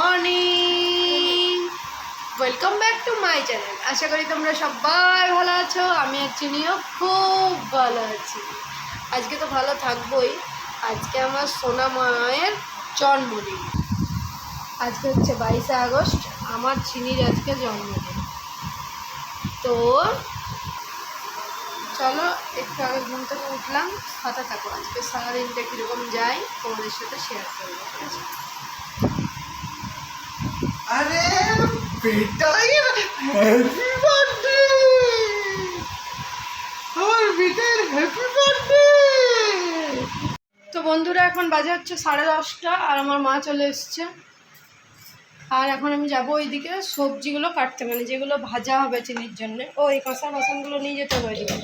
Morning, welcome back to my channel. আশা করি তোমরা সবাই ভালো আছো। আমি আর চিনিও খুব ভালো আছি। আজকে তো ভালো থাকবোই। আজকে আমার সোনা মায়ের জন্মদিন। আজকে হচ্ছে 22শে আগস্ট, আমার চিনির আজকে জন্মদিন। তো চলো একটু আগে ঘুম থেকে উঠলাম, সাথে থাকো। আজকে সারাদিনটা কীরকম যায় তোমাদের সাথে শেয়ার করবো, ঠিক আছে? अरे बेटा हैप्पी बर्थडे और बेटा हैप्पी बर्थडे। তো বন্ধুরা, এখন বাজে হচ্ছে 10:30 আর আমার মা চলে এসছে। আর এখন আমি যাব ওইদিকে সবজিগুলো কাটতে, মানে যেগুলো ভাজা হবে চিনির জন্য। ও এই কাঁচা বাসনগুলো নিয়ে যেতে হবে ওইদিকে।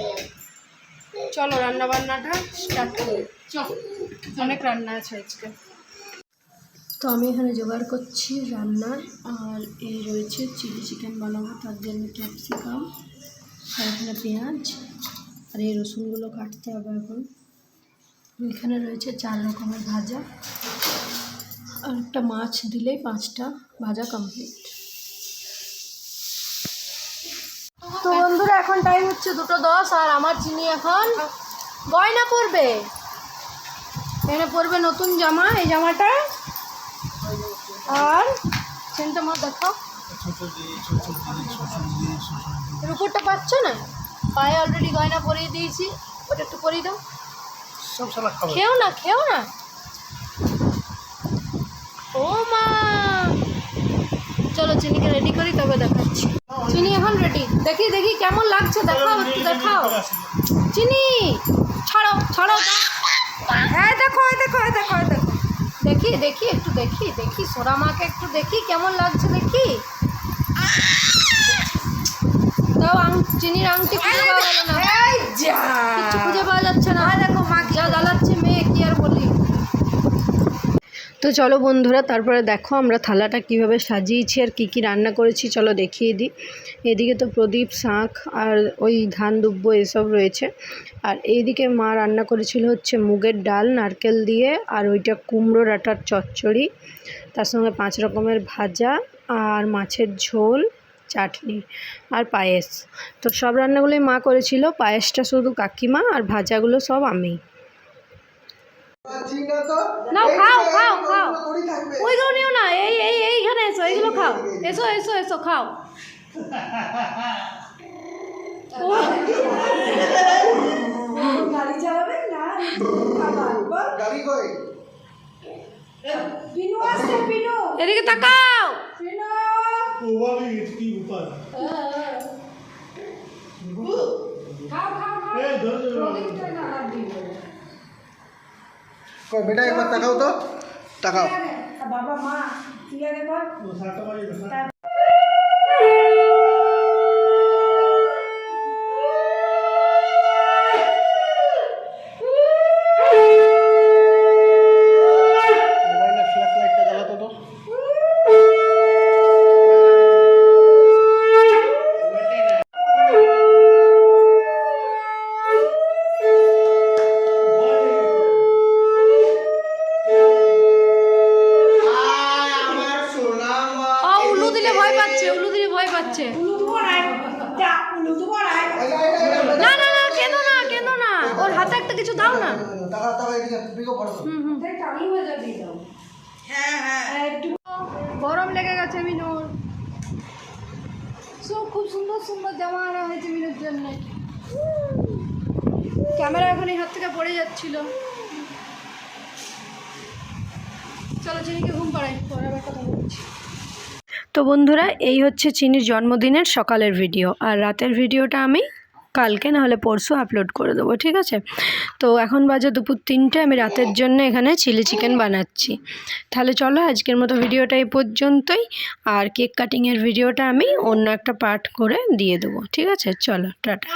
চলো রান্না বান্নাটা স্টার্ট করি। চল, অনেক রান্না আছে আজকে। তো আমি এখানে জোগাড় করছি রান্নার। আর এই রয়েছে চিলি চিকেন বানাবো, তার জন্য ক্যাপসিকাম আর এখানে পেঁয়াজ আর এই রসুনগুলো কাটতে হবে এখন। এখানে রয়েছে 4 রকমের ভাজা আর একটা মাছ দিলেই 5টা ভাজা কমপ্লিট। তো বন্ধুরা, এখন টাইম হচ্ছে 2:10 আর আমার চিনি এখন গয়না পরবে। এখানে পরবে নতুন জামা, এই জামাটা। আর চেনটা মা দেখো, রুপুরটা পাচ্ছ না? পায়ে অলরেডি গয়না পরিয়ে দিয়েছি, ওটা একটু পরিয়ে দাও। খেও না, খেও না। ও মা, চলো চিনিকে রেডি করি, তবে দেখাচ্ছি। চিনি এখন রেডি। দেখি দেখি কেমন লাগছে, দেখাও দেখাও। চিনি ছাড়ো ছাড়ো। হ্যাঁ দেখো, দেখো দেখো দেখো, দেখি দেখি একটু দেখি দেখি সোনা মাকে একটু দেখি কেমন লাগছে দেখি। দাও চিনির আংটি খুঁজে পাওয়া গেল না, কিছু খুঁজে পাওয়া যাচ্ছে না। দেখো মা যা জ্বালাচ্ছে মেয়ে, কি আর বলি। তো চলো বন্ধুরা, তারপরে দেখো আমরা থালাটা কিভাবে সাজিয়েছি আর কি কি রান্না করেছি, চলো দেখিয়ে দিই। এদিকে তো প্রদীপ, শাঁখ আর ওই ধান দুব্বো এসব রয়েছে। আর এইদিকে মা রান্না করেছিল হচ্ছে মুগের ডাল নারকেল দিয়ে, আর ওইটা কুমড়ো ডাঁটার চচ্চড়ি, তার সঙ্গে 5 রকমের ভাজা আর মাছের ঝোল, চাটনি আর পায়েস। তো সব রান্নাগুলোই মা করেছিল, পায়েসটা শুধু কাকিমা আর ভাজাগুলো সব আমি। নাও খাও খাও খাও, ওইগুলো নিও না, এইখানে এসো, এইগুলো খাও। এসো এসো এসো খাও। গাড়ি চালাবেন না, গাড়ি কই? পিনু আসছে, পিনু এদিকে তাকাও। পিনু ওভাবে কি উপর খাও খাও খাও। এই ধর প্রদীপটা না হাত দিও। কই বেটা একবার তাকাও তো, তাকাও। বাবা মা ঠিক আছে কর। ও সাতটা বাজে মোবাইলের ফ্ল্যাশ লাইটটা জ্বালাতো তো। উলু দিলে ভয় পাচ্ছে, উলু দিলে ভয় পাচ্ছে। উলু তোমার আয়, যা উলু তোমার আয়। না না না, কেঁদো না কেঁদো না, ওর হাতে একটা কিছু দাও না। তাকা তাকা এদিকে বিগো পড়ো তো। দেখ আলু ভাজা দিয়ে দাও। হ্যাঁ হ্যাঁ একটু গরম লেগে গেছে মিনুর। সব খুব সুন্দর সুন্দর জামা আনা হয়েছে মিনুর জন্য। ক্যামেরা এখন এই হাত থেকে পড়ে যাচ্ছিল। চলো চিনিকে ঘুম পাড়াই, পরে আবার কথা বলছি। তো বন্ধুরা, এই হচ্ছে চিনির জন্মদিনের সকালের ভিডিও, আর রাতের ভিডিওটা আমি কালকে না হলে পরশু আপলোড করে দেবো, ঠিক আছে? তো এখন বাজে দুপুর 3টে, আমি রাতের জন্য এখানে চিলি চিকেন বানাচ্ছি। তাহলে চলো আজকের মতো ভিডিওটা এই পর্যন্তই, আর কেক কাটিংয়ের ভিডিওটা আমি অন্য একটা পার্ট করে দিয়ে দেবো, ঠিক আছে? চলো টাটা।